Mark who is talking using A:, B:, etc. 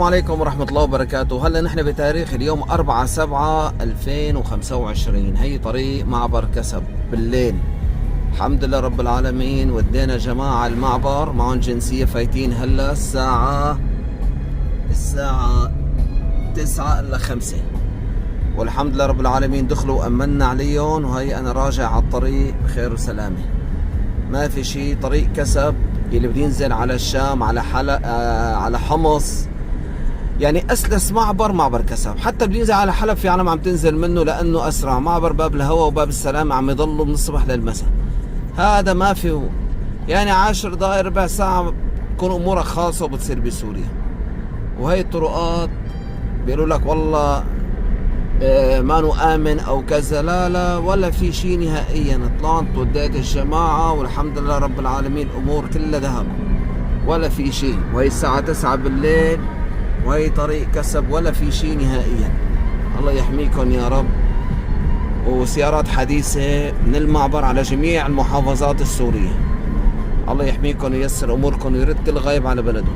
A: السلام عليكم ورحمة الله وبركاته. هلا نحن بتاريخ اليوم 4/7/2025. هي طريق معبر كسب بالليل. الحمد لله رب العالمين. ودينا جماعة المعبر معهم جنسية فايتين هلا الساعة 9:05 والحمد لله رب العالمين. دخلوا وأمنا عليهم وهي أنا راجع على الطريق بخير وسلامة. ما في شي. طريق كسب اللي بينزل على الشام على حلب على حمص، يعني اسلس معبر كسب. حتى بينزل على حلب في عالم عم تنزل منه لانه اسرع. معبر باب الهوى وباب السلام عم يضلوا من الصبح للمساء. هذا ما فيه يعني 10 دقائق ربع ساعة بكون امورك خالصة وبتصير بسوريا. وهي الطرقات بيقولوا لك والله ما نؤمن او كذا. لا ولا في شيء نهائيا. طلعت وديت الجماعة والحمد لله رب العالمين الامور كلها ذهب ولا في شيء. وهي الساعة 9 بالليل وهي طريق كسب ولا في شيء نهائيا. الله يحميكم يا رب. وسيارات حديثة من المعبر على جميع المحافظات السورية. الله يحميكم وييسر اموركم ويرد كل غايب على بلده.